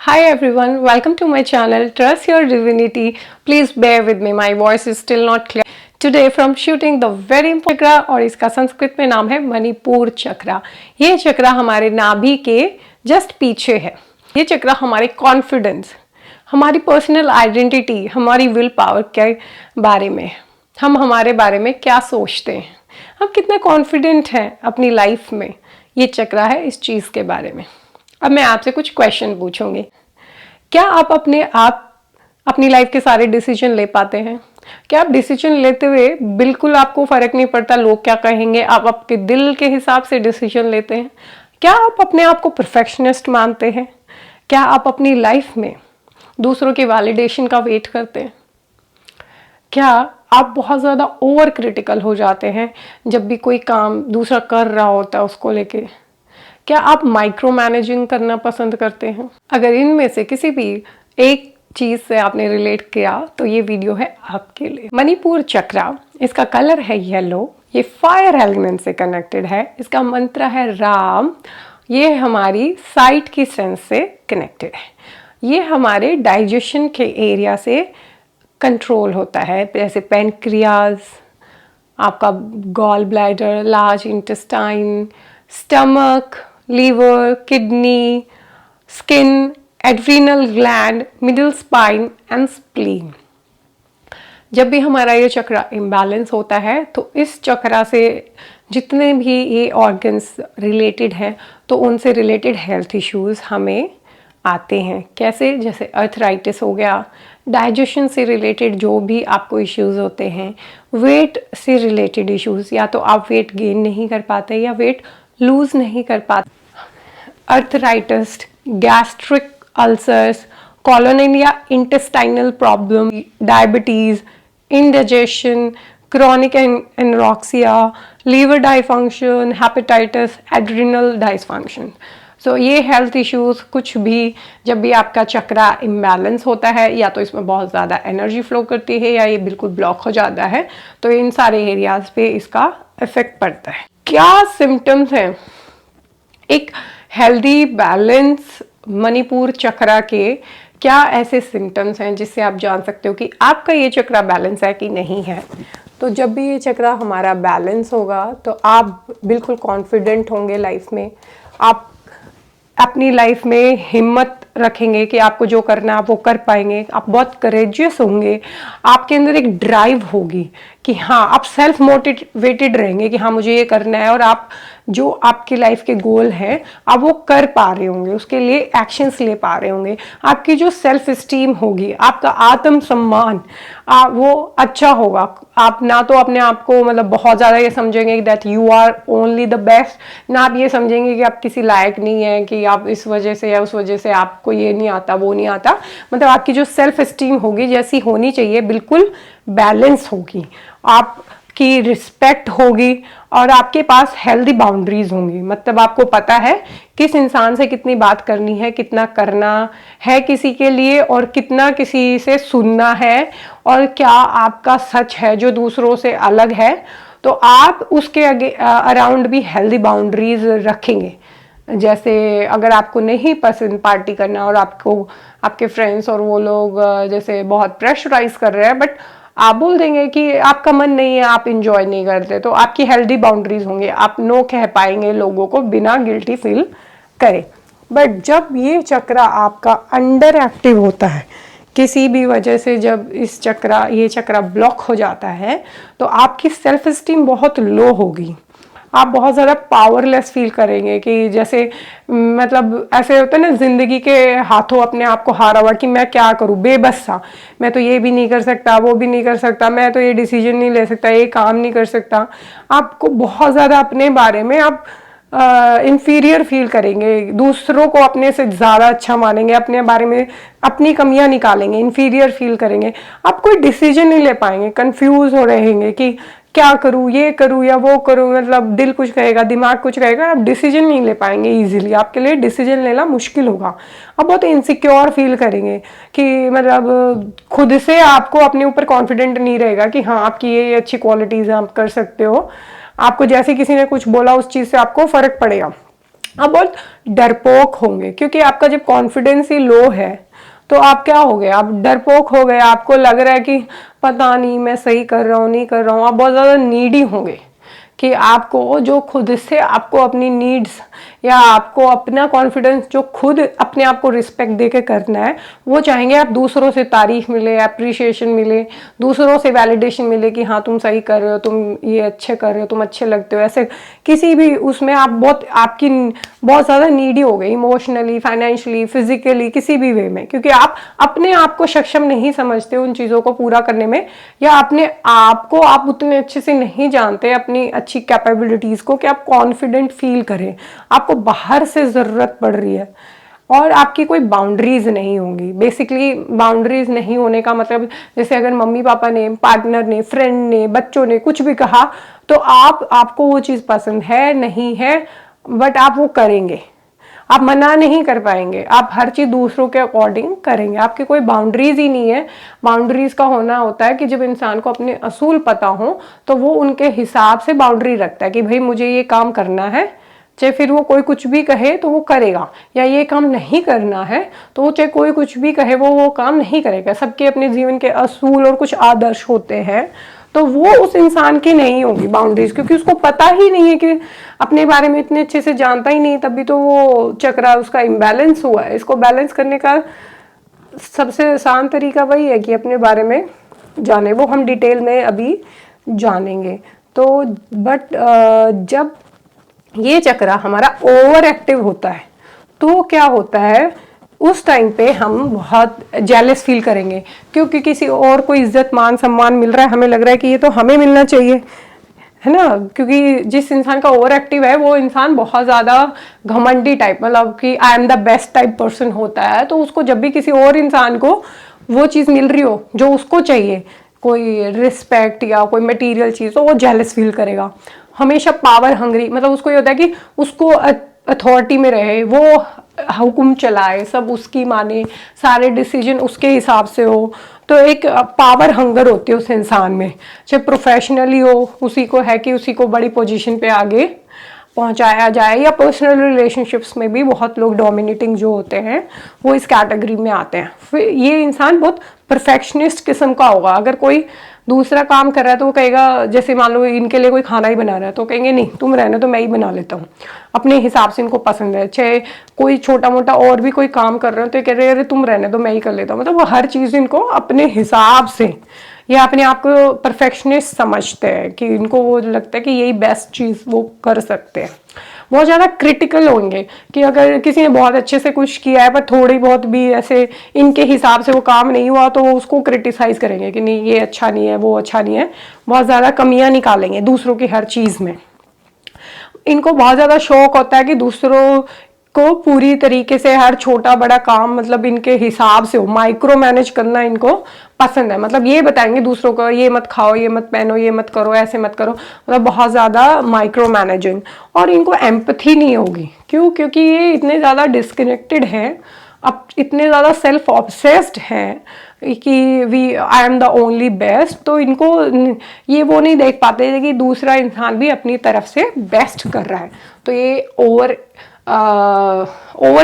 Hi everyone, welcome to my channel. Trust your divinity. Please bear with me. My voice is still not clear. Today from shooting the very important चक्रा और इसका संस्कृत में नाम है मणिपुर चक्रा। ये चक्रा हमारे नाभि के जस्ट पीछे है। ये चक्रा हमारे कॉन्फिडेंस, हमारी पर्सनल आइडेंटिटी, हमारी विल पावर के बारे में, हम हमारे बारे में क्या सोचते हैं, हम कितना कॉन्फिडेंट हैं अपनी लाइफ में, ये चक्रा है इस चीज़ के बारे में। अब मैं आपसे कुछ क्वेश्चन पूछूंगी। क्या आप अपनी लाइफ के सारे डिसीजन ले पाते हैं? क्या आप डिसीजन लेते हुए बिल्कुल आपको फर्क नहीं पड़ता लोग क्या कहेंगे, आप आपके दिल के हिसाब से डिसीजन लेते हैं? क्या आप अपने आप को परफेक्शनिस्ट मानते हैं? क्या आप अपनी लाइफ में दूसरों के वैलिडेशन का वेट करते हैं? क्या आप बहुत ज़्यादा ओवर क्रिटिकल हो जाते हैं जब भी कोई काम दूसरा कर रहा होता है उसको लेके? क्या आप माइक्रो मैनेजिंग करना पसंद करते हैं? अगर इनमें से किसी भी एक चीज़ से आपने रिलेट किया तो ये वीडियो है आपके लिए। मणिपुर चक्रा, इसका कलर है येलो, ये फायर एलिमेंट से कनेक्टेड है, इसका मंत्र है राम, ये हमारी साइट की सेंस से कनेक्टेड है, ये हमारे डाइजेशन के एरिया से कंट्रोल होता है, जैसे पेनक्रियाज, आपका gall bladder, large intestine, stomach, liver, kidney, skin, adrenal gland, middle spine and spleen. जब भी हमारा ये चक्रा इम्बैलेंस होता है तो इस चक्रा से जितने भी ये ऑर्गन्स रिलेटेड हैं तो उनसे रिलेटेड हेल्थ इश्यूज हमें आते हैं। कैसे? जैसे अर्थराइटिस हो गया, डाइजेशन से रिलेटेड जो भी आपको इश्यूज होते हैं, वेट से रिलेटेड इश्यूज, या तो आप वेट गेन नहीं कर पाते या वेट लूज नहीं कर पाते, अर्थराइटिस, गैस्ट्रिक अल्सर्स, कॉलोनल या intestinal problem, diabetes, indigestion, chronic anorexia, liver dysfunction, hepatitis, adrenal dysfunction. So ये हेल्थ इश्यूज कुछ भी जब भी आपका चक्रा इम्बैलेंस होता है या तो इसमें बहुत ज़्यादा एनर्जी फ्लो करती है या ये बिल्कुल ब्लॉक हो जाता है तो इन सारे एरियाज पे इसका इफेक्ट पड़ता है। क्या सिम्टम्स हैं एक हेल्दी बैलेंस मणिपुर चक्रा के? क्या ऐसे सिम्टम्स हैं जिससे आप जान सकते हो कि आपका ये चक्रा बैलेंस है कि नहीं है? तो जब भी ये चक्रा हमारा बैलेंस होगा तो आप बिल्कुल कॉन्फिडेंट होंगे लाइफ में, आप अपनी लाइफ में हिम्मत रखेंगे कि आपको जो करना है आप वो कर पाएंगे, आप बहुत करेजियस होंगे, आपके अंदर एक ड्राइव होगी कि हाँ, आप सेल्फ मोटिवेटेड रहेंगे कि हाँ मुझे ये करना है, और आप जो आपकी लाइफ के गोल हैं आप वो कर पा रहे होंगे, उसके लिए एक्शंस ले पा रहे होंगे, आपकी जो सेल्फ स्टीम होगी, आपका आत्म सम्मान वो अच्छा होगा। आप ना तो अपने आप को मतलब बहुत ज़्यादा ये समझेंगे that you are only the best, ना आप ये समझेंगे कि आप किसी लायक नहीं है, कि आप इस वजह से या उस वजह से आपको ये नहीं आता वो नहीं आता। मतलब आपकी जो सेल्फ स्टीम होगी जैसी होनी चाहिए बिल्कुल बैलेंस होगी, आपकी रिस्पेक्ट होगी और आपके पास हेल्दी बाउंड्रीज होंगी। मतलब आपको पता है किस इंसान से कितनी बात करनी है, कितना करना है किसी के लिए और कितना किसी से सुनना है, और क्या आपका सच है जो दूसरों से अलग है, तो आप उसके अराउंड भी हेल्दी बाउंड्रीज रखेंगे। जैसे अगर आपको नहीं पसंद पार्टी करना और आपको आपके फ्रेंड्स और वो लोग जैसे बहुत प्रेशराइज कर रहे हैं, बट आप बोल देंगे कि आपका मन नहीं है, आप इंजॉय नहीं करते, तो आपकी हेल्दी बाउंड्रीज होंगे, आप नो कह पाएंगे लोगों को बिना गिल्टी फील करे। बट जब ये चक्रा आपका अंडर एक्टिव होता है किसी भी वजह से, जब ये चक्रा ब्लॉक हो जाता है तो आपकी सेल्फ स्टीम बहुत लो होगी, आप बहुत ज़्यादा पावरलेस फील करेंगे कि जैसे मतलब ऐसे होता है ना, जिंदगी के हाथों अपने आप को हारा हुआ कि मैं क्या करूँ, बेबस सा, मैं तो ये भी नहीं कर सकता, वो भी नहीं कर सकता, मैं तो ये डिसीजन नहीं ले सकता, ये काम नहीं कर सकता। आपको बहुत ज़्यादा अपने बारे में आप इंफीरियर फील करेंगे, दूसरों को अपने से ज़्यादा अच्छा मानेंगे, अपने बारे में अपनी कमियां निकालेंगे, इंफीरियर फील करेंगे, आप कोई डिसीजन नहीं ले पाएंगे, कंफ्यूज हो रहेंगे कि क्या करूँ, ये करूँ या वो करूँ। मतलब दिल कुछ कहेगा, दिमाग कुछ कहेगा, आप डिसीजन नहीं ले पाएंगे इजीली, आपके लिए डिसीजन लेना मुश्किल होगा, आप बहुत इनसिक्योर फील करेंगे कि मतलब खुद से आपको अपने ऊपर कॉन्फिडेंट नहीं रहेगा कि हाँ आपकी ये अच्छी क्वालिटीज़ आप कर सकते हो। आपको जैसे किसी ने कुछ बोला उस चीज़ से आपको फ़र्क पड़ेगा, आप बहुत डरपोक होंगे, क्योंकि आपका जब कॉन्फिडेंस ही लो है तो आप क्या हो गए, आप डरपोक हो गए, आपको लग रहा है कि पता नहीं मैं सही कर रहा हूँ नहीं कर रहा हूँ, आप बहुत ज़्यादा नीडी होंगे कि आपको जो खुद से आपको अपनी नीड्स या आपको अपना कॉन्फिडेंस जो खुद अपने आप को रिस्पेक्ट दे के करना है, वो चाहेंगे आप दूसरों से तारीफ मिले, अप्रिशिएशन मिले, दूसरों से वैलिडेशन मिले कि हाँ तुम सही कर रहे हो, तुम ये अच्छे कर रहे हो, तुम अच्छे लगते हो, ऐसे किसी भी उसमें आप बहुत आपकी बहुत ज़्यादा नीडी हो गई इमोशनली, फाइनेंशियली, फिजिकली, किसी भी वे में, क्योंकि आप अपने आप को सक्षम नहीं समझते उन चीज़ों को पूरा करने में, या अपने आप को आप उतने अच्छे से नहीं जानते अपनी अच्छी कैपेबिलिटीज़ को कि आप कॉन्फिडेंट फील करें। आपको बाहर से ज़रूरत पड़ रही है और आपकी कोई बाउंड्रीज नहीं होंगी। बेसिकली बाउंड्रीज नहीं होने का मतलब, जैसे अगर मम्मी पापा ने, पार्टनर ने, फ्रेंड ने, बच्चों ने कुछ भी कहा तो आपको वो चीज़ पसंद है नहीं है, बट आप वो करेंगे, आप मना नहीं कर पाएंगे, आप हर चीज़ दूसरों के अकॉर्डिंग करेंगे, आपकी कोई बाउंड्रीज ही नहीं है। बाउंड्रीज का होना होता है कि जब इंसान को अपने असूल पता हो तो वो उनके हिसाब से बाउंड्री रखता है कि भाई मुझे ये काम करना है, चाहे फिर वो कोई कुछ भी कहे तो वो करेगा, या ये काम नहीं करना है तो वो चाहे कोई कुछ भी कहे वो काम नहीं करेगा। सबके अपने जीवन के असूल और कुछ आदर्श होते हैं, तो वो उस इंसान की नहीं होगी बाउंड्रीज, क्योंकि उसको पता ही नहीं है कि अपने बारे में इतने अच्छे से जानता ही नहीं, तभी तो वो चक्रा उसका इम्बैलेंस हुआ है। इसको बैलेंस करने का सबसे आसान तरीका वही है कि अपने बारे में जाने, वो हम डिटेल में अभी जानेंगे। तो बट जब ये चक्रा हमारा ओवर एक्टिव होता है तो क्या होता है, उस टाइम पे हम बहुत जेलस फील करेंगे, क्योंकि किसी और को इज्जत मान सम्मान मिल रहा है, हमें लग रहा है कि ये तो हमें मिलना चाहिए, है ना। क्योंकि जिस इंसान का ओवर एक्टिव है वो इंसान बहुत ज़्यादा घमंडी टाइप, मतलब कि I am the best type person होता है, तो उसको जब भी किसी और इंसान को वो चीज़ मिल रही हो जो उसको चाहिए, कोई रिस्पेक्ट या कोई मटेरियल चीज़, तो वो जेलस फील करेगा। हमेशा पावर हंग्री, मतलब उसको ये होता है कि उसको अथॉरिटी में रहे, वो हुक्म चलाए, सब उसकी माने, सारे डिसीजन उसके हिसाब से हो, तो एक पावर हंगर होती है उस इंसान में। चाहे प्रोफेशनली हो, उसी को है कि उसी को बड़ी पोजीशन पे आगे पहुंचाया जाए, या पर्सनल रिलेशनशिप्स में भी बहुत लोग डोमिनेटिंग जो होते हैं वो इस कैटेगरी में आते हैं। फिर ये इंसान बहुत परफेक्शनिस्ट किस्म का होगा। अगर कोई दूसरा काम कर रहा है तो वो कहेगा, जैसे मान लो इनके लिए कोई खाना ही बना रहा है तो कहेंगे नहीं तुम रहने तो मैं ही बना लेता हूँ, अपने हिसाब से इनको पसंद है। चाहे कोई छोटा मोटा और भी कोई काम कर रहे हो तो कह रहे हैं अरे तुम रहने तो मैं ही कर लेता हूँ। मतलब वो हर चीज़ इनको अपने हिसाब से, या अपने आप को परफेक्शनिस्ट समझते हैं कि इनको वो लगता है कि यही बेस्ट चीज़ वो कर सकते हैं। बहुत ज़्यादा क्रिटिकल होंगे कि अगर किसी ने बहुत अच्छे से कुछ किया है पर थोड़ी बहुत भी ऐसे इनके हिसाब से वो काम नहीं हुआ तो वो उसको क्रिटिसाइज करेंगे कि नहीं ये अच्छा नहीं है, वो अच्छा नहीं है, बहुत ज़्यादा कमियां निकालेंगे दूसरों की हर चीज़ में। इनको बहुत ज़्यादा शौक होता है कि दूसरों को पूरी तरीके से हर छोटा बड़ा काम मतलब इनके हिसाब से हो, माइक्रो मैनेज करना इनको पसंद है। मतलब ये बताएंगे दूसरों को ये मत खाओ, ये मत पहनो, ये मत करो, ऐसे मत करो, मतलब बहुत ज़्यादा माइक्रो मैनेजिंग। और इनको एम्पथी नहीं होगी, क्यों? क्योंकि ये इतने ज़्यादा डिस्कनेक्टेड हैं, अब इतने ज़्यादा सेल्फ ऑब्सेस्ड हैं कि I am the only best, तो इनको ये वो नहीं देख पाते कि दूसरा इंसान भी अपनी तरफ से बेस्ट कर रहा है। तो ये ओवर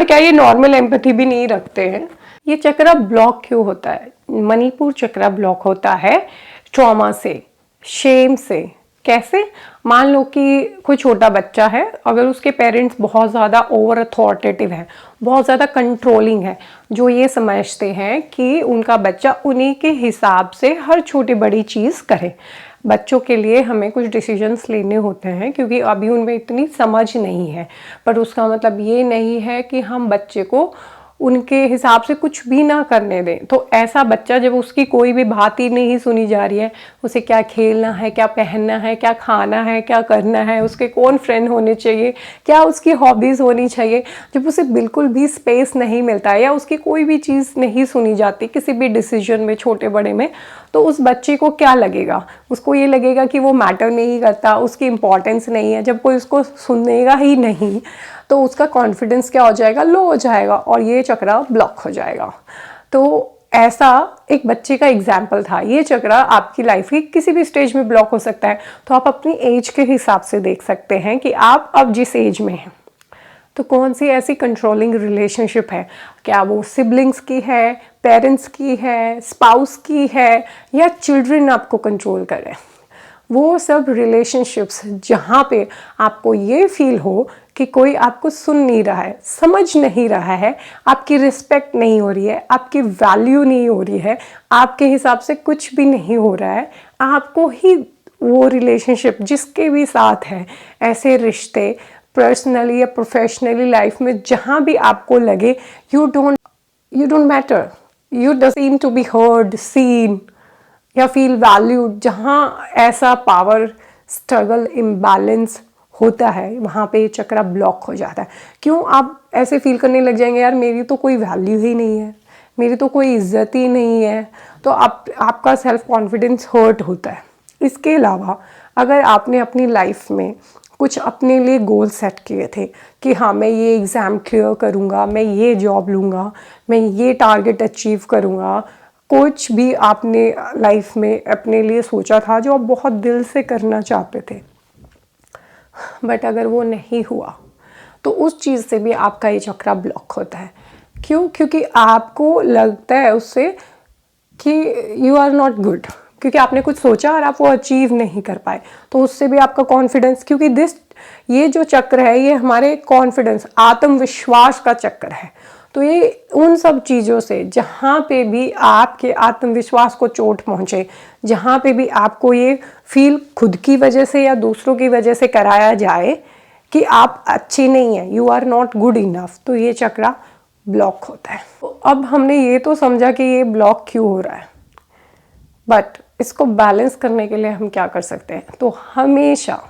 क्या, ये नॉर्मल एम्पैथी भी नहीं रखते हैं। ये चक्रा ब्लॉक क्यों होता है? मणिपुर चक्रा ब्लॉक होता है ट्रॉमा से, शेम से। कैसे? मान लो कि कोई छोटा बच्चा है, अगर उसके पेरेंट्स बहुत ज़्यादा ओवर अथॉरिटेटिव है, बहुत ज़्यादा कंट्रोलिंग है, जो ये समझते हैं कि उनका बच्चा उन्हीं के हिसाब से हर छोटी बड़ी चीज़ करे। बच्चों के लिए हमें कुछ डिसीजंस लेने होते हैं क्योंकि अभी उनमें इतनी समझ नहीं है, पर उसका मतलब ये नहीं है कि हम बच्चे को उनके हिसाब से कुछ भी ना करने दें। तो ऐसा बच्चा जब उसकी कोई भी बात ही नहीं सुनी जा रही है, उसे क्या खेलना है, क्या पहनना है, क्या खाना है, क्या करना है, उसके कौन फ्रेंड होने चाहिए, क्या उसकी हॉबीज़ होनी चाहिए, जब उसे बिल्कुल भी स्पेस नहीं मिलता है या उसकी कोई भी चीज़ नहीं सुनी जाती किसी भी डिसीजन में, छोटे बड़े में, तो उस बच्चे को क्या लगेगा? उसको ये लगेगा कि वो मैटर नहीं करता, उसकी इम्पोर्टेंस नहीं है। जब कोई उसको सुनेगा ही नहीं तो उसका कॉन्फिडेंस क्या हो जाएगा? लो हो जाएगा, और ये चक्रा ब्लॉक हो जाएगा। तो ऐसा एक बच्चे का एग्जाम्पल था। ये चक्रा आपकी लाइफ की किसी भी स्टेज में ब्लॉक हो सकता है। तो आप अपनी एज के हिसाब से देख सकते हैं कि आप अब जिस एज में हैं, तो कौन सी ऐसी कंट्रोलिंग रिलेशनशिप है, क्या वो सिबलिंग्स की है, पेरेंट्स की है, स्पाउस की है, या चिल्ड्रन आपको कंट्रोल कर रहे हैं। वो सब रिलेशनशिप्स जहाँ पे आपको ये फील हो कि कोई आपको सुन नहीं रहा है, समझ नहीं रहा है, आपकी रिस्पेक्ट नहीं हो रही है, आपकी वैल्यू नहीं हो रही है, आपके हिसाब से कुछ भी नहीं हो रहा है, आपको ही वो रिलेशनशिप जिसके भी साथ है, ऐसे रिश्ते पर्सनली या प्रोफेशनली लाइफ में जहाँ भी आपको लगे you don't matter, you don't seem to be heard, seen या फील वैल्यूड, जहाँ ऐसा पावर स्ट्रगल इम्बैलेंस होता है वहाँ पे ये चक्रा ब्लॉक हो जाता है। क्यों आप ऐसे फील करने लग जाएंगे, यार मेरी तो कोई वैल्यू ही नहीं है, मेरी तो कोई इज्जत ही नहीं है, तो आपका सेल्फ कॉन्फिडेंस हर्ट होता है। इसके अलावा अगर आपने अपनी लाइफ में कुछ अपने लिए गोल सेट किए थे कि हाँ मैं ये एग्ज़ाम क्लियर करूँगा, मैं ये जॉब लूँगा, मैं ये टारगेट अचीव करूँगा, कुछ भी आपने लाइफ में अपने लिए सोचा था जो आप बहुत दिल से करना चाहते थे, बट अगर वो नहीं हुआ तो उस चीज़ से भी आपका ये चक्रा ब्लॉक होता है। क्यों? क्योंकि आपको लगता है उससे कि यू आर नॉट गुड, क्योंकि आपने कुछ सोचा और आप वो अचीव नहीं कर पाए, तो उससे भी आपका कॉन्फिडेंस, क्योंकि ये जो चक्र है ये हमारे कॉन्फिडेंस, आत्मविश्वास का चक्र है। तो ये उन सब चीज़ों से जहाँ पे भी आपके आत्मविश्वास को चोट पहुँचे, जहाँ पे भी आपको ये फील खुद की वजह से या दूसरों की वजह से कराया जाए कि आप अच्छी नहीं हैं, you are not good enough, तो ये चक्रा ब्लॉक होता है। तो अब हमने ये तो समझा कि ये ब्लॉक क्यों हो रहा है, बट इसको बैलेंस करने के लिए हम क्या कर सकते हैं? तो हमेशा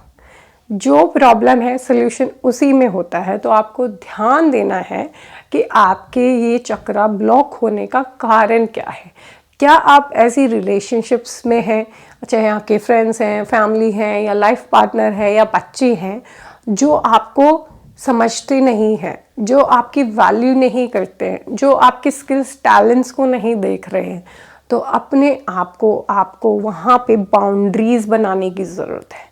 जो प्रॉब्लम है सोल्यूशन उसी में होता है। तो आपको ध्यान देना है कि आपके ये चक्रा ब्लॉक होने का कारण क्या है। क्या आप ऐसी रिलेशनशिप्स में हैं, चाहे आपके फ्रेंड्स हैं, फैमिली हैं, या लाइफ पार्टनर है, या बच्चे हैं, जो आपको समझते नहीं हैं, जो आपकी वैल्यू नहीं करते हैं, जो आपके स्किल्स टैलेंट्स को नहीं देख रहे हैं, तो अपने आपको वहाँ पे बाउंड्रीज बनाने की ज़रूरत है।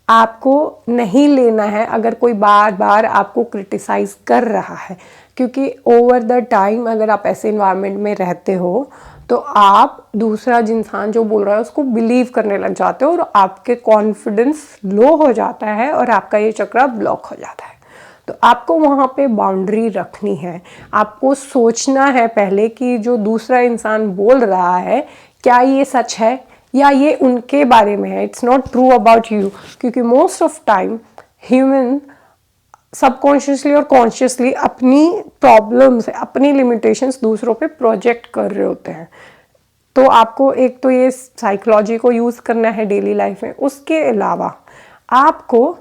आपको नहीं लेना है अगर कोई बार बार आपको क्रिटिसाइज़ कर रहा है, क्योंकि ओवर द टाइम अगर आप ऐसे इन्वायरमेंट में रहते हो तो आप दूसरा इंसान जो बोल रहा है उसको बिलीव करने लग जाते हो और आपके कॉन्फिडेंस लो हो जाता है और आपका ये चक्रा ब्लॉक हो जाता है। तो आपको वहाँ पे बाउंड्री रखनी है। आपको सोचना है पहले कि जो दूसरा इंसान बोल रहा है क्या ये सच है या ये उनके बारे में है, it's not true about you. क्योंकि most of time human subconsciously और कॉन्शियसली अपनी प्रॉब्लम्स, अपनी लिमिटेशंस दूसरों पे प्रोजेक्ट कर रहे होते हैं। तो आपको एक तो ये साइकोलॉजी को यूज़ करना है डेली लाइफ में। उसके अलावा आपको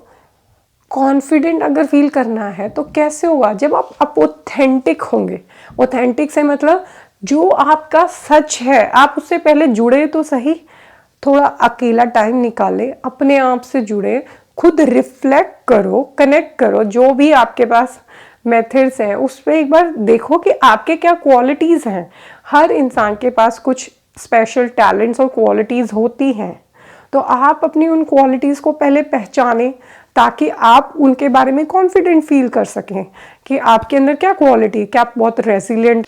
कॉन्फिडेंट अगर फील करना है तो कैसे होगा? जब आप ऑथेंटिक होंगे। ऑथेंटिक से मतलब जो आपका सच है आप उससे पहले जुड़े तो सही, थोड़ा अकेला टाइम निकाले, अपने आप से जुड़े, खुद रिफ्लेक्ट करो, कनेक्ट करो, जो भी आपके पास मेथड्स हैं उस पर एक बार देखो कि आपके क्या क्वालिटीज़ हैं। हर इंसान के पास कुछ स्पेशल टैलेंट्स और क्वालिटीज़ होती हैं, तो आप अपनी उन क्वालिटीज़ को पहले पहचानें ताकि आप उनके बारे में कॉन्फिडेंट फील कर सकें कि आपके अंदर क्या क्वालिटी, क्या आप बहुत रेसिलिएंट।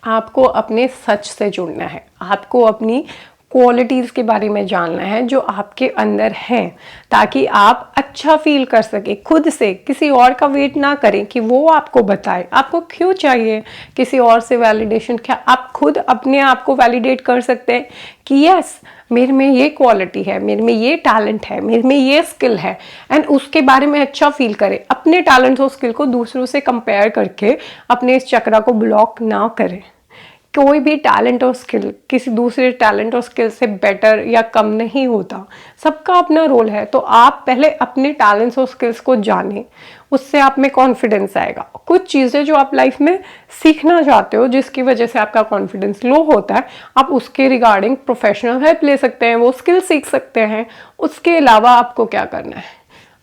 आपको अपने सच से जुड़ना है, आपको अपनी क्वालिटीज़ के बारे में जानना है जो आपके अंदर हैं, ताकि आप अच्छा फील कर सके खुद से। किसी और का वेट ना करें कि वो आपको बताए। आपको क्यों चाहिए किसी और से वैलिडेशन? क्या आप खुद अपने आप को वैलिडेट कर सकते हैं कि यस मेरे में ये क्वालिटी है, मेरे में ये टैलेंट है, मेरे में ये स्किल है, एंड उसके बारे में अच्छा फील करें। अपने टैलेंट और स्किल को दूसरों से कंपेयर करके अपने इस चक्रा को ब्लॉक ना करें। कोई भी टैलेंट और स्किल किसी दूसरे टैलेंट और स्किल से बेटर या कम नहीं होता, सबका अपना रोल है। तो आप पहले अपने टैलेंट्स और स्किल्स को जानें, उससे आप में कॉन्फिडेंस आएगा। कुछ चीज़ें जो आप लाइफ में सीखना चाहते हो जिसकी वजह से आपका कॉन्फिडेंस लो होता है, आप उसके रिगार्डिंग प्रोफेशनल हेल्प ले सकते हैं, वो स्किल सीख सकते हैं। उसके अलावा आपको क्या करना है?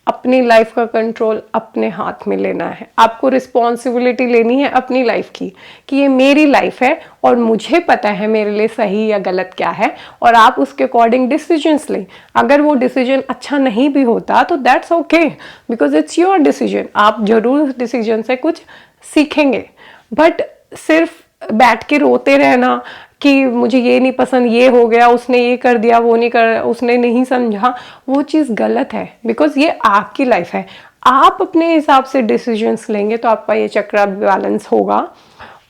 अपनी लाइफ का कंट्रोल अपने हाथ में लेना है। आपको रिस्पॉन्सिबिलिटी लेनी है अपनी लाइफ की, कि ये मेरी लाइफ है और मुझे पता है मेरे लिए सही या गलत क्या है, और आप उसके अकॉर्डिंग डिसीजंस लें। अगर वो डिसीजन अच्छा नहीं भी होता तो that's okay, because it's your decision. आप जरूर उस डिसीजन से कुछ सीखेंगे, बट सिर्फ बैठ के रोते रहना कि मुझे ये नहीं पसंद, ये हो गया, उसने ये कर दिया, वो नहीं कर, उसने नहीं समझा, वो चीज़ गलत है। बिकॉज ये आपकी लाइफ है, आप अपने हिसाब से डिसीजंस लेंगे तो आपका ये चक्र बैलेंस होगा।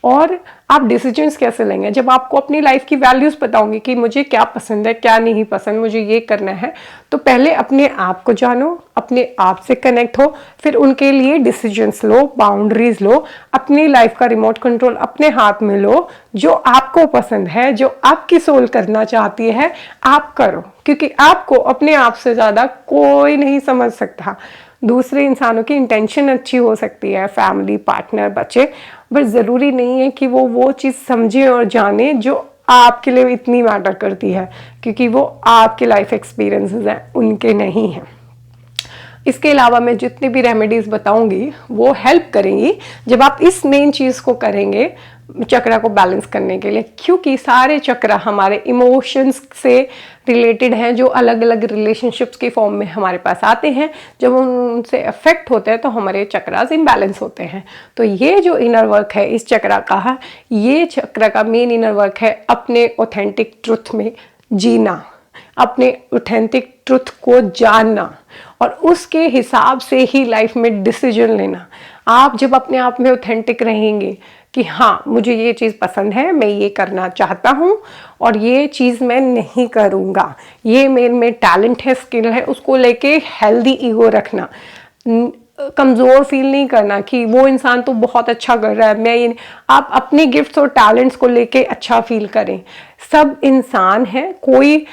और आप डिसीजंस कैसे लेंगे? जब आपको अपनी लाइफ की वैल्यूज़ पता होंगी कि मुझे क्या पसंद है, क्या नहीं पसंद, मुझे ये करना है, तो पहले अपने आप को जानो, अपने आप से कनेक्ट हो, फिर उनके लिए डिसीजंस लो, बाउंड्रीज लो, अपनी लाइफ का रिमोट कंट्रोल अपने हाथ में लो। जो आपको पसंद है, जो आपकी सोल करना चाहती है, आप करो, क्योंकि आपको अपने आप से ज़्यादा कोई नहीं समझ सकता। दूसरे इंसानों की इंटेंशन अच्छी हो सकती है, फैमिली, पार्टनर, बच्चे, बट ज़रूरी नहीं है कि वो चीज़ समझे और जाने जो आपके लिए इतनी मैटर करती है, क्योंकि वो आपके लाइफ एक्सपीरियंसेस हैं, उनके नहीं हैं। इसके अलावा मैं जितनी भी रेमेडीज़ बताऊंगी वो हेल्प करेंगी जब आप इस मेन चीज़ को करेंगे चक्र को बैलेंस करने के लिए, क्योंकि सारे चक्र हमारे इमोशंस से रिलेटेड हैं, जो अलग अलग रिलेशनशिप्स के फॉर्म में हमारे पास आते हैं। जब उनसे अफेक्ट होते हैं तो हमारे चक्रास इम्बैलेंस होते हैं। तो ये जो इनर वर्क है इस चक्र का, ये चक्र का मेन इनर वर्क है अपने ऑथेंटिक ट्रुथ में जीना, अपने ऑथेंटिक ट्रुथ को जानना, और उसके हिसाब से ही लाइफ में डिसीजन लेना। आप जब अपने आप में ऑथेंटिक रहेंगे कि हाँ मुझे ये चीज़ पसंद है, मैं ये करना चाहता हूँ, और ये चीज़ मैं नहीं करूँगा, ये मेरे में टैलेंट है, स्किल है, उसको लेके हेल्दी ईगो रखना, कमज़ोर फील नहीं करना कि वो इंसान तो बहुत अच्छा कर रहा है, मैं ये। आप अपने गिफ्ट्स और टैलेंट्स को लेके अच्छा फील करें। सब इंसान है, कोई,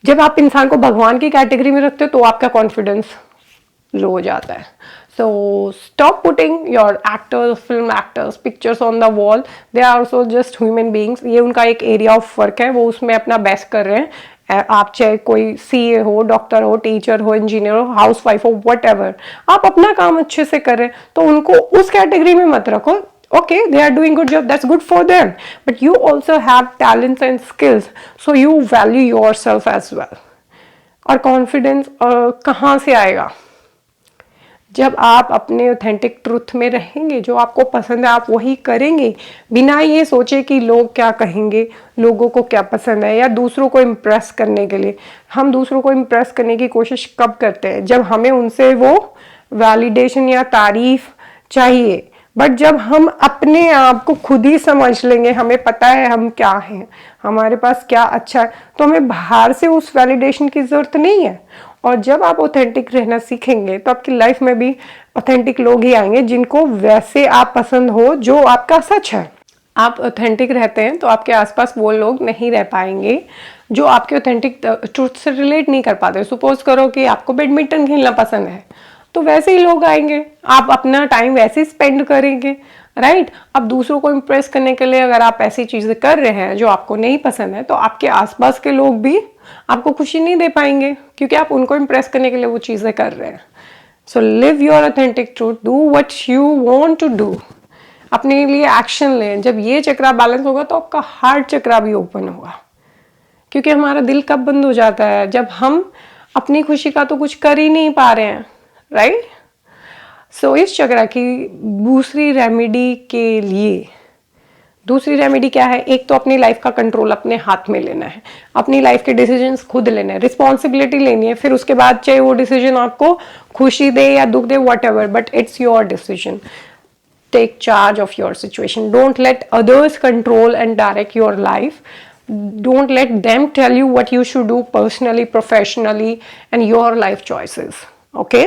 जब आप इंसान को भगवान की कैटेगरी में रखते हो तो आपका कॉन्फिडेंस लो हो जाता है। So stop putting your actors, film actors, pictures on the wall, they are also just human beings. ये उनका एक एरिया ऑफ वर्क है, वो उसमें अपना बेस्ट कर रहे हैं। आप चाहे कोई सीए हो, डॉक्टर हो, टीचर हो, इंजीनियर हो, हाउसवाइफ हो, व्हाटएवर, आप अपना काम अच्छे से करें, तो उनको उस कैटेगरी में मत रखो। Okay, they are doing good job, that's good for them, but you also have talents and skills, so you value yourself as well. और कॉन्फिडेंस कहाँ से आएगा? जब आप अपने ऑथेंटिक ट्रूथ में रहेंगे, जो आपको पसंद है आप वही करेंगे, बिना ये सोचे कि लोग क्या कहेंगे, लोगों को क्या पसंद है, या दूसरों को इम्प्रेस करने के लिए। हम दूसरों को इम्प्रेस करने की कोशिश कब करते हैं? जब हमें उनसे वो वैलिडेशन या तारीफ चाहिए। बट जब हम अपने आप को खुद ही समझ लेंगे, हमें पता है हम क्या हैं, हमारे पास क्या अच्छा है, तो हमें बाहर से उस वैलिडेशन की ज़रूरत नहीं है। और जब आप ऑथेंटिक रहना सीखेंगे तो आपकी लाइफ में भी ऑथेंटिक लोग ही आएंगे जिनको वैसे आप पसंद हो, जो आपका सच है। आप ऑथेंटिक रहते हैं तो आपके आसपास वो लोग नहीं रह पाएंगे जो आपके ऑथेंटिक ट्रूथ से रिलेट नहीं कर पाते। सपोज करो कि आपको बैडमिंटन खेलना पसंद है, तो वैसे ही लोग आएंगे, आप अपना टाइम वैसे ही स्पेंड करेंगे, राइट। अब दूसरों को इम्प्रेस करने के लिए अगर आप ऐसी चीज़ें कर रहे हैं जो आपको नहीं पसंद है, तो आपके आसपास के लोग भी आपको खुशी नहीं दे पाएंगे, क्योंकि आप उनको इम्प्रेस करने के लिए वो चीज़ें कर रहे हैं। So live your authentic truth, do what you want to do, अपने लिए एक्शन लें। जब ये चक्रा बैलेंस होगा तो आपका हार्ट चक्रा भी ओपन होगा, क्योंकि हमारा दिल कब बंद हो जाता है? जब हम अपनी खुशी का तो कुछ कर ही नहीं पा रहे हैं, राइट। सो इस चक्र की दूसरी रेमेडी के लिए, दूसरी रेमेडी क्या है? एक तो अपनी लाइफ का कंट्रोल अपने हाथ में लेना है, अपनी लाइफ के डिसीजंस खुद लेने हैं, रिस्पॉन्सिबिलिटी लेनी है। फिर उसके बाद चाहे वो डिसीजन आपको खुशी दे या दुख दे, whatever, but it's your decision. Take charge of your situation, don't let others control and direct your life. Don't let them tell you what you should do personally, professionally and your life choices. Okay?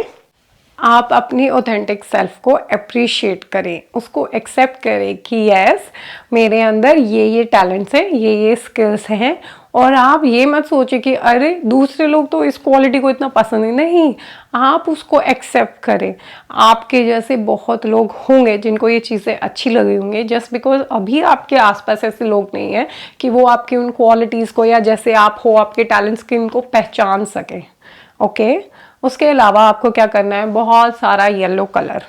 आप अपनी authentic self को appreciate करें, उसको accept करें कि yes मेरे अंदर ये टैलेंट्स हैं, ये स्किल्स हैं। और आप ये मत सोचें कि अरे दूसरे लोग तो इस क्वालिटी को इतना पसंद नहीं, आप उसको एक्सेप्ट करें। आपके जैसे बहुत लोग होंगे जिनको ये चीज़ें अच्छी लगी होंगी, जस्ट बिकॉज अभी आपके आसपास ऐसे लोग नहीं हैं कि वो आपकी उन क्वालिटीज़ को या जैसे आप हो आपके टैलेंट्स को इनको पहचान सकें। ओके, उसके अलावा आपको क्या करना है, बहुत सारा येलो कलर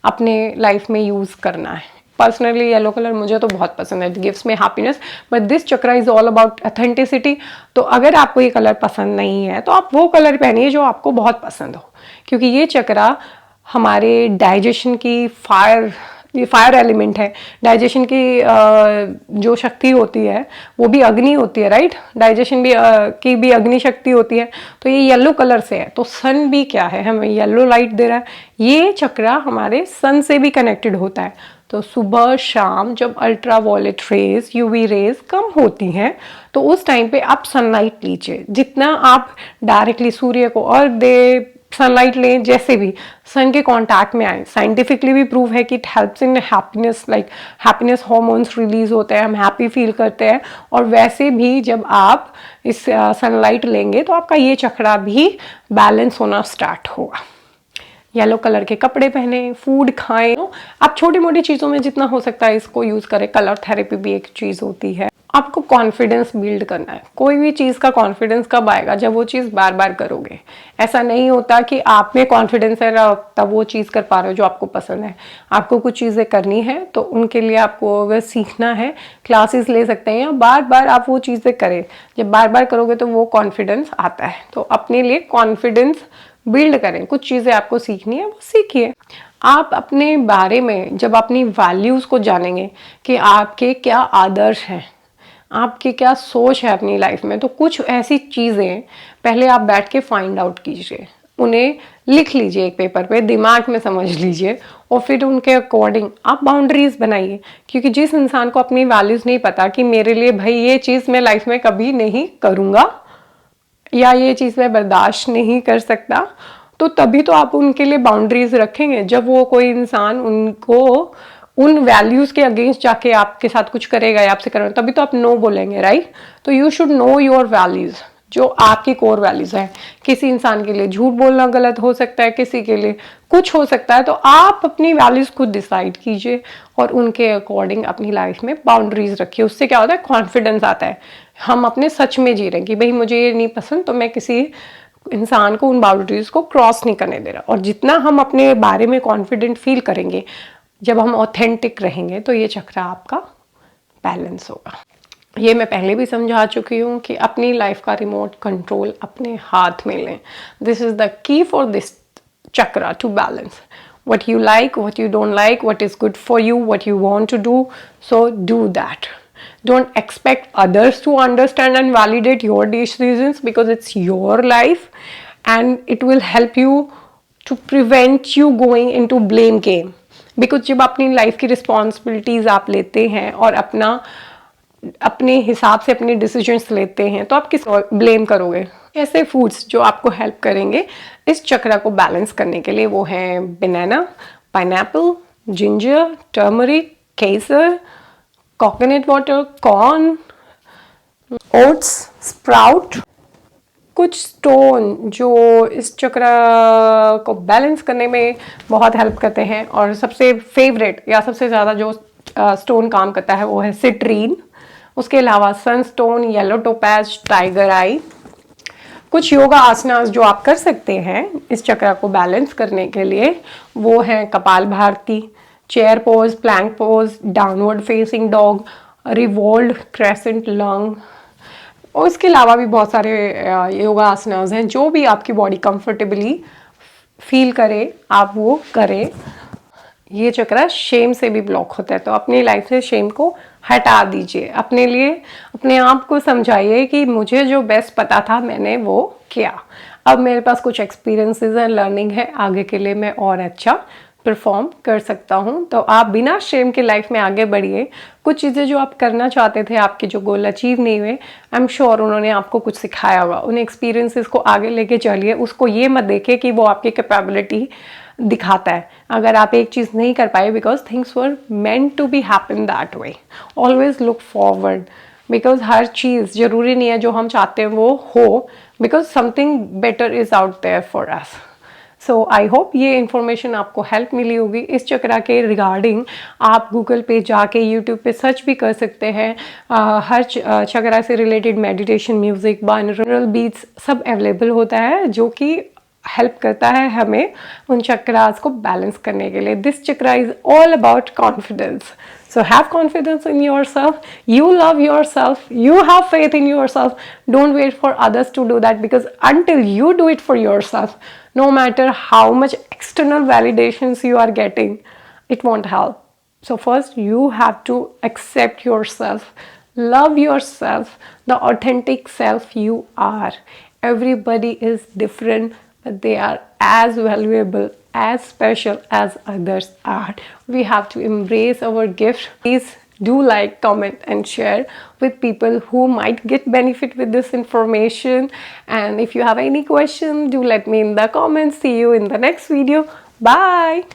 अपने लाइफ में यूज़ करना है। पर्सनली येलो कलर मुझे तो बहुत पसंद है, it gives me happiness, but this chakra is all about authenticity. तो अगर आपको ये कलर पसंद नहीं है तो आप वो कलर पहनिए जो आपको बहुत पसंद हो, क्योंकि ये चक्रा हमारे डाइजेशन की ये फायर एलिमेंट है। डाइजेशन की जो शक्ति होती है वो भी अग्नि होती है, राइट। डाइजेशन भी की भी अग्नि शक्ति होती है। तो ये येलो कलर से है, तो सन भी क्या है, हमें येलो लाइट दे रहा है। ये चक्रा हमारे सन से भी कनेक्टेड होता है। तो सुबह शाम जब ultra violet rays, UV rays कम होती हैं, तो उस टाइम पे आप सनलाइट लीजिए। जितना आप डायरेक्टली सूर्य को अर्घ दे, सनलाइट लें, जैसे भी सन के कांटेक्ट में आए, साइंटिफिकली भी प्रूव है कि it helps in happiness, like happiness hormones release होते हैं, हम हैप्पी फील करते हैं। और वैसे भी जब आप इस सनलाइट लेंगे तो आपका ये चक्रा भी बैलेंस होना स्टार्ट होगा। येलो कलर के कपड़े पहने, फूड खाएं। आप छोटी मोटी चीज़ों में जितना हो सकता है इसको यूज़ करें। कलर थेरेपी भी एक चीज़ होती है। आपको कॉन्फिडेंस बिल्ड करना है। कोई भी चीज़ का कॉन्फिडेंस कब आएगा, जब वो चीज़ बार बार करोगे। ऐसा नहीं होता कि आप में कॉन्फिडेंस है तब वो चीज़ कर पा रहे हो जो आपको पसंद है। आपको कुछ चीज़ें करनी है तो उनके लिए आपको अगर सीखना है, क्लासेस ले सकते हैं, या बार बार आप वो चीज़ें करें। जब बार बार करोगे तो वो कॉन्फिडेंस आता है। तो अपने लिए कॉन्फिडेंस बिल्ड करें। कुछ चीज़ें आपको सीखनी है वो सीखिए। आप अपने बारे में जब अपनी वैल्यूज़ को जानेंगे कि आपके क्या आदर्श हैं, आपकी क्या सोच है अपनी लाइफ में, तो कुछ ऐसी चीज़ें पहले आप बैठ के फाइंड आउट कीजिए, उन्हें लिख लीजिए एक पेपर पे, दिमाग में समझ लीजिए, और फिर उनके अकॉर्डिंग आप बाउंड्रीज बनाइए। क्योंकि जिस इंसान को अपनी वैल्यूज़ नहीं पता कि मेरे लिए भाई ये चीज़ मैं लाइफ में कभी नहीं करूँगा या ये चीज़ मैं बर्दाश्त नहीं कर सकता, तो तभी तो आप उनके लिए बाउंड्रीज रखेंगे। जब वो कोई इंसान उनको उन वैल्यूज के अगेंस्ट जाके आपके साथ कुछ करेगा या आपसे करेगा, तभी तो आप नो बोलेंगे, राइट। तो you should know your values, जो आपकी कोर वैल्यूज है। किसी इंसान के लिए झूठ बोलना गलत हो सकता है, किसी के लिए कुछ हो सकता है, तो आप अपनी वैल्यूज खुद डिसाइड कीजिए और उनके अकॉर्डिंग अपनी लाइफ में बाउंड्रीज रखिए। उससे क्या होता है, कॉन्फिडेंस आता है। हम अपने सच में जी रहे हैं कि भाई मुझे ये नहीं पसंद, तो मैं किसी इंसान को उन बाउंड्रीज को क्रॉस नहीं करने दे रहा। और जितना हम अपने बारे में कॉन्फिडेंट फील करेंगे, जब हम ऑथेंटिक रहेंगे, तो ये चक्रा आपका बैलेंस होगा। ये मैं पहले भी समझा चुकी हूँ कि अपनी लाइफ का रिमोट कंट्रोल अपने हाथ में लें। This is the key for this chakra to balance. what you like, what you don't like, what is good for you, what you want to do, so do that. Don't expect others to understand and validate your decisions, because it's your life and it will help you to prevent you going into blame game. Because जब अपनी life की responsibilities आप लेते हैं और अपने हिसाब से अपने डिसीजंस लेते हैं, तो आप किस ब्लेम करोगे। ऐसे फूड्स जो आपको हेल्प करेंगे इस चक्रा को बैलेंस करने के लिए, वो हैं बनाना, पाइनएप्पल, जिंजर, टर्मरिक, केसर, coconut water, corn, oats, sprout. कुछ स्टोन जो इस चक्र को बैलेंस करने में बहुत हेल्प करते हैं, और सबसे फेवरेट या सबसे ज़्यादा जो स्टोन काम करता है वो है सिट्रीन। उसके अलावा सनस्टोन, येलो टोपैज, टाइगर आई। कुछ योगा आसनास जो आप कर सकते हैं इस चक्र को बैलेंस करने के लिए, वो हैं kapalbhati, chair pose, plank pose, downward facing dog, revolve crescent lung. और इसके अलावा भी बहुत सारे योगा आसनास हैं। जो भी आपकी बॉडी कंफर्टेबली फील करे आप वो करें। ये चक्रा शेम से भी ब्लॉक होता है, तो अपनी लाइफ से शेम को हटा दीजिए। अपने लिए अपने आप को समझाइए कि मुझे जो बेस्ट पता था मैंने वो किया, अब मेरे पास कुछ एक्सपीरियंसेस हैं, लर्निंग है, आगे के लिए मैं और अच्छा परफॉर्म कर सकता हूँ। तो आप बिना शेम के लाइफ में आगे बढ़िए। कुछ चीज़ें जो आप करना चाहते थे, आपके जो गोल अचीव नहीं हुए, आई एम श्योर उन्होंने आपको कुछ सिखाया होगा। उन एक्सपीरियंसेस को आगे लेके चलिए। उसको ये मत देखे कि वो आपकी कैपेबिलिटी दिखाता है। अगर आप एक चीज़ नहीं कर पाए, because things were meant to be happen that way. Always look forward, because हर चीज़ ज़रूरी नहीं है जो हम चाहते हैं वो हो, because something better is out there for us. So I hope ये इन्फॉर्मेशन आपको हेल्प मिली होगी। इस चक्रा के रिगार्डिंग आप गूगल पे जाके, यूट्यूब पे सर्च भी कर सकते हैं। हर चक्रा से related meditation, music, binaural beats सब अवेलेबल होता है, जो कि हेल्प करता है हमें उन चक्रास को बैलेंस करने के लिए. This chakra is all about confidence. So have confidence in yourself. You love yourself. You have faith in yourself. Don't wait for others to do that, because until you do it for yourself, no matter how much external validations you are getting, it won't help. So first you have to accept yourself. Love yourself, the authentic self you are. Everybody is different, but they are as valuable, as special as others are. We have to embrace our gift. Please do like, comment and share with people who might get benefit with this information. And if you have any question, do let me in the comments. See you in the next video. Bye.